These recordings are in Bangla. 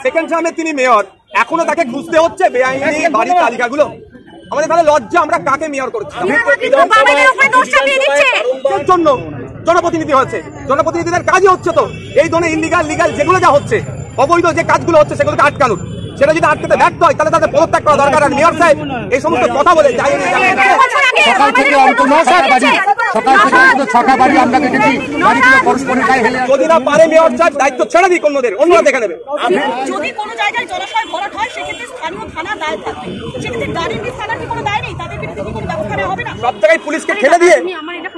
সেকেন্ড টার্মে তিনি মেয়র, এখনো তাকে খুঁজতে হচ্ছে বেআইনি বাড়ির তালিকাগুলো। আমাদের তাহলে লজ্জা, আমরা কাকে মেয়র করেছি? জন্য জনপ্রতিনিধি হয়েছে, জনপ্রতিনিধিদের কাজই হচ্ছে তো এই ধরনের ইলিগাল লিগাল যেগুলো যা হচ্ছে, অবৈধ যে কাজগুলো হচ্ছে সেগুলোকে আটকানোর। সেটা যদি আটকাতে ব্যর্থ হয় তাহলে তাদের পদত্যাগ করা দরকার। আর মেয়র সাহেব এই সমস্ত কথা বলে যাই সকাল থেকে আমরা দেখেছি যদি না পারে মেয়র সাহেব দায়িত্ব ছেড়ে দিক অন্যদের, অন্যরা দেখে নেবে। যদি কোনো জায়গায় জলাশয় ভরাট হয় সেক্ষেত্রে স্থানীয় থানা দায় থাকবে, সেক্ষেত্রে গাড়ির থানার কি কোনো দায় নেই? তাদের বিরুদ্ধে কি কোনো ব্যবস্থা নেওয়া হবে না? সব জায়গায় পুলিশকে ঠেলে দিয়ে,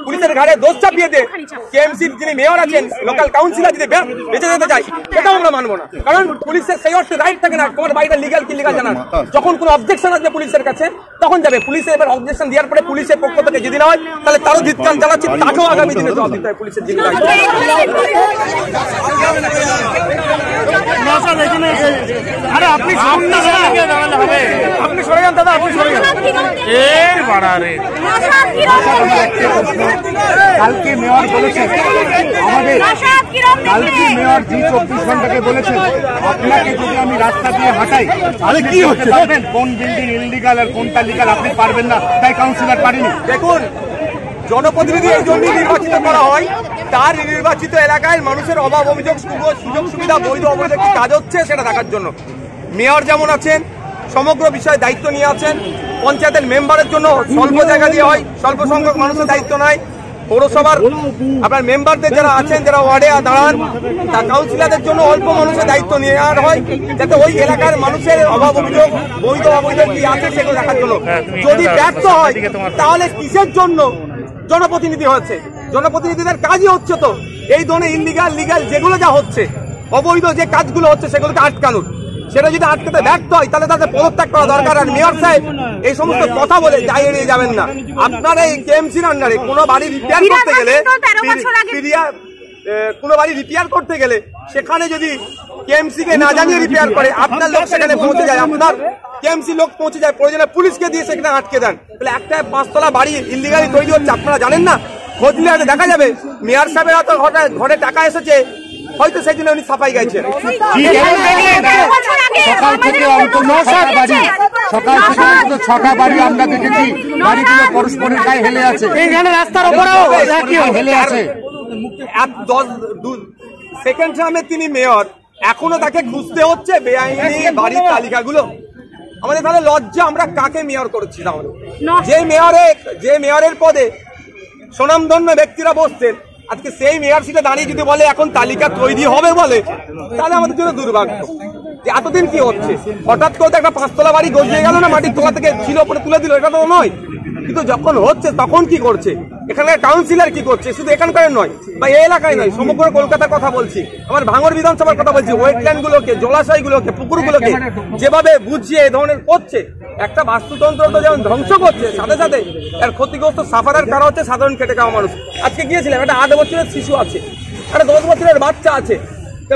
পুলিশের ঘাড়ে দোষ চাপিয়ে দিয়ে কেএমসির যিনি মেয়র আছেন, লোকাল কাউন্সিলর যদি বেঁচে যেতে চাই সেটাও আমরা মানবো না। কারণ পুলিশের সেই অর্থে রাইট থাকে না তোমার বাড়িটা লিগাল কি লিগাল জানার। যখন কোনো অবজেকশন আসবে পুলিশের কাছে তখন যাবে পুলিশে। এবার অবজেকশন দেওয়ার পরে পুলিশের পক্ষ থেকে যদি না হয় তাহলে তারও জিতকান চালাচ্ছি, তাকেও আগামী দিনে জবাব দিতে হয় পুলিশের জিত। আরে আপনি আপনি সরে যান দাদা, আপনি সরে যান। কালকে মেয়র বলেছেন আমাদের, কালকে মেয়র জি24 ঘন্টাকে বলেছেন আপনাকে যদি আমি রাস্তা দিয়ে হাঁটাই তাহলে কি হচ্ছে পারবেন কোন বিল্ডিং ইললিগাল আর কোনটা লিগাল আপনি পারবেন না, তাই কাউন্সিলর পারেনি। দেখুন, জনপ্রতিনিধি এই জন্য নির্বাচিত করা হয় তার নির্বাচিত এলাকায় মানুষের অভাব অভিযোগ সুযোগ সুবিধা বৈধ অবৈধ কি কাজ হচ্ছে সেটা দেখার জন্য। মেয়র যেমন আছেন সমগ্র বিষয়ে দায়িত্ব নিয়ে আছেন, পঞ্চায়েতের মেম্বারের জন্য স্বল্প জায়গা দিয়ে হয়, স্বল্প সংখ্যক মানুষের দায়িত্ব নেয়। পৌরসভার আপনার মেম্বারদের যারা আছেন, যারা ওয়ার্ডে দাঁড়ান, তা কাউন্সিলরদের জন্য অল্প মানুষের দায়িত্ব নেওয়া হয় যাতে ওই এলাকার মানুষের অভাব অভিযোগ বৈধ অবৈধ কি আছে সেগুলো দেখার জন্য। যদি ব্যর্থ হয় তাহলে কিসের জন্য জনপ্রতিনিধি হয়েছে? জনপ্রতিনিধিদের কাজই হচ্ছে তো এই ধরনের ইলিগাল লিগাল যেগুলো যা হচ্ছে, অবৈধ যে কাজগুলো হচ্ছে সেগুলোকে আটকানোর। সেটা যদি আটকাতে ব্যর্থ হয় তাহলে তাদের পদত্যাগ করা দরকার। আর মেয়র সাহেব এই সমস্ত কথা বলে যাই এড়িয়ে যাবেন না। আপনার এই কেএমসির আন্ডারে কোনো বাড়ি রিপেয়ার করতে গেলে, কোনো বাড়ি রিপেয়ার করতে গেলে সেখানে যদি কেএমসি কে না জানিয়ে রিপেয়ার করে, আপনার লোক সেখানে পৌঁছে যায়, আপনার কেএমসি লোক পৌঁছে যায়, প্রয়োজনে পুলিশকে দিয়ে সেখানে আটকে দেন। তাহলে একটা 5তলা বাড়ি ইলিগালি তৈরি হচ্ছে, আপনারা জানেন না? খোঁজ নিলে দেখা যাবে মেয়র সাহেবের হয়তো ঘরে টাকা এসেছে, হয়তো সেই জন্য উনি সাফাই গাইছেন। সকাল থেকে ছটা বাড়ি আমরা দেখেছি, বাড়িগুলো পরস্পরের গায়ে হেলে আছে, এইখানে রাস্তার উপরেও হেলে আছে। সেকেন্ড টার্মে তিনি মেয়র, এখনো তাকে খুঁজতে হচ্ছে বেআইনি বাড়ির তালিকাগুলো। আমাদের তাহলে লজ্জা, আমরা কাকে মেয়র করেছি? তাহলে যে মেয়রের পদে সুনামধন্য ব্যক্তিরা বসছেন, আজকে সেই মেয়র সিটে দাঁড়িয়ে যদি বলে এখন তালিকা তৈরি হবে বলে, তাহলে আমাদের জন্য দুর্ভাগ্য। যে এতদিন কি হচ্ছে, হঠাৎ করে একটা 5তলা বাড়ি গজিয়ে গেল না, মাটির তলা থেকে ছিল উপরে তুলে দিল, এটা তো নয়। কিন্তু যখন হচ্ছে তখন কি করছে, এখানকার কাউন্সিলর কি করছে? শুধু এখানকার নয় বা এই এলাকায় নয়, সমগ্র কলকাতার কথা বলছি, আমার ভাঙড় বিধানসভার কথা বলছি। ওয়েটল্যান্ড গুলোকে, জলাশয়গুলোকে, পুকুরগুলোকে যেভাবে বুঝিয়ে এই ধরনের করছে, একটা বাস্তুতন্ত্র তো যেমন ধ্বংস করছে, সাথে সাথে এর ক্ষতিগ্রস্ত সাফারের কারণ হচ্ছে সাধারণ খেটে খাওয়া মানুষ। আজকে গিয়েছিলাম, একটা 8 বছরের শিশু আছে, একটা 10 বছরের বাচ্চা আছে।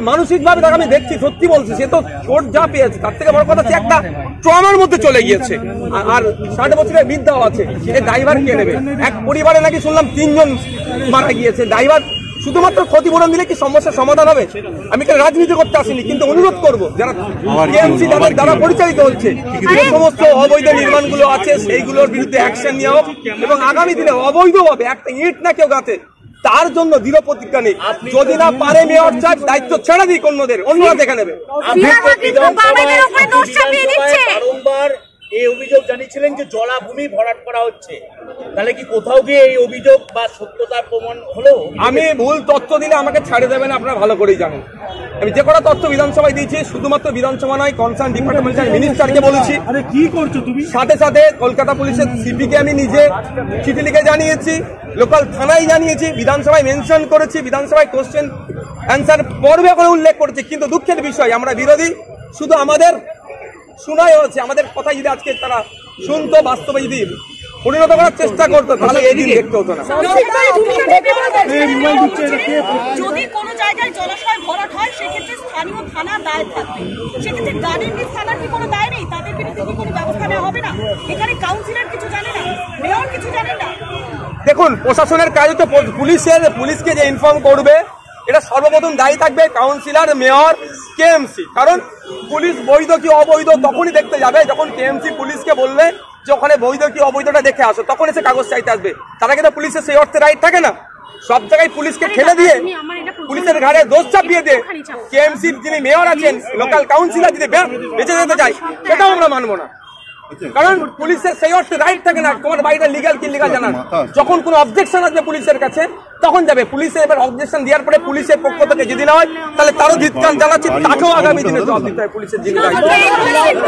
মানসিক ভাবে তাকে আমি দেখছি, সত্যি বলছি, সে তো চোট যা পেয়েছে তার থেকে বড় কথা, সে একটা ট্রমার মধ্যে চলে গিয়েছে। আর 60 বছরের বৃদ্ধাও আছে, এই ড্রাইভার কে নেবে? এক পরিবারে নাকি শুনলাম 3 জন মারা গিয়েছে। ড্রাইভার শুধুমাত্র ক্ষতিপূরণ দিলে কি সমস্যার সমাধান হবে? আমি এখানে রাজনীতি করতে আসিনি, কিন্তু অনুরোধ করবো যারা কেএমসি যাদের দ্বারা পরিচালিত হচ্ছে, যে সমস্ত অবৈধ নির্মাণগুলো আছে সেইগুলোর বিরুদ্ধে অ্যাকশন নেওয়া হোক, এবং আগামী দিনে অবৈধভাবে একটা ইট না কেউ গাতে, তার জন্য দৃঢ় প্রতিজ্ঞা নেই। যদি না পারে মেয়র সাহেব দায়িত্ব ছেড়ে দিক অন্যদের, অন্যরা দেখে নেবে। বারংবার এই অভিযোগ জানিয়েছিলেন যে জলাভূমি ভরাট করা হচ্ছে, তাহলে কি কোথাও গিয়ে এই অভিযোগ বা সত্যতার প্রমাণ হলো? আমি ভুল তথ্য দিলে আমাকে ছাড়ে দেবেন, আপনারা ভালো করেই জানেন। আমি যে কটা তথ্য বিধানসভায় দিয়েছি, শুধুমাত্র বিধানসভা নয়, কনসার্ন ডিপার্টমেন্টের মিনিস্টারকে বলেছি। কি করছো তুমি? সাথে সাথে কলকাতা পুলিশের সিপিকে আমি নিজে চিঠি লিখে জানিয়েছি, লোকাল থানায় জানিয়েছি, বিধানসভায় মেনশন করেছি, বিধানসভায় কোশ্চেন অ্যান্সার পর্বে করে উল্লেখ করেছি। কিন্তু দুঃখের বিষয়, আমরা বিরোধী, শুধু আমাদের শোনাই হচ্ছে। আমাদের কথা যদি আজকে তারা শুনতো, বাস্তবে যদি পরিণত করার চেষ্টা করতো, তাহলে এই দিন দেখতে হতো না। যদি কোনো জায়গায় জলাশয় ভরাট হয় সেক্ষেত্রে স্থানীয় থানা দায় থাকবে, সেক্ষেত্রে গাড়ির থানার কি কোনো দায় নেই? তাদের বিরুদ্ধে কি কোনো ব্যবস্থা নেওয়া হবে না? এখানে কাউন্সিলর কিছু জানে না, মেয়র কিছু জানে না। দেখুন, প্রশাসনের কাজ তো পুলিশকে যে ইনফর্ম করবে এটা সর্বপ্রথম দায়ী থাকবে কাউন্সিলর, মেয়র, কেএমসি। কারণ পুলিশ বৈধ কি অবৈধ তখনই দেখতে যাবে যখন কেএমসি পুলিশকে বললে যে ওখানে বৈধ কি অবৈধটা দেখে আসো, তখন এসে কাগজ চাইতে আসবে। তার আগে তো পুলিশের সেই অর্থে রাইট থাকে না। সব জায়গায় পুলিশকে ঠেলে দিয়ে, পুলিশের ঘাড়ে দোষ চাপিয়ে দিয়ে কেএমসির যিনি মেয়র আছেন, লোকাল কাউন্সিলর যদি বেঁচে যেতে চায়, সেটাও আমরা মানবো না। কারণ পুলিশের সেই অর্থে রাইট থাকে না তোমার বাড়িটা লিগাল কি লিগাল জানার। যখন কোনো অবজেকশন আসবে পুলিশের কাছে তখন যাবে পুলিশে। এবার অবজেকশন দেওয়ার পরে পুলিশের পক্ষ থেকে যদি না হয় তাহলে তারও ধিক্কার জানাচ্ছি, তাকেও আগামী দিনে জবাব দিতে হয় পুলিশের যিনি দায়িত্ব।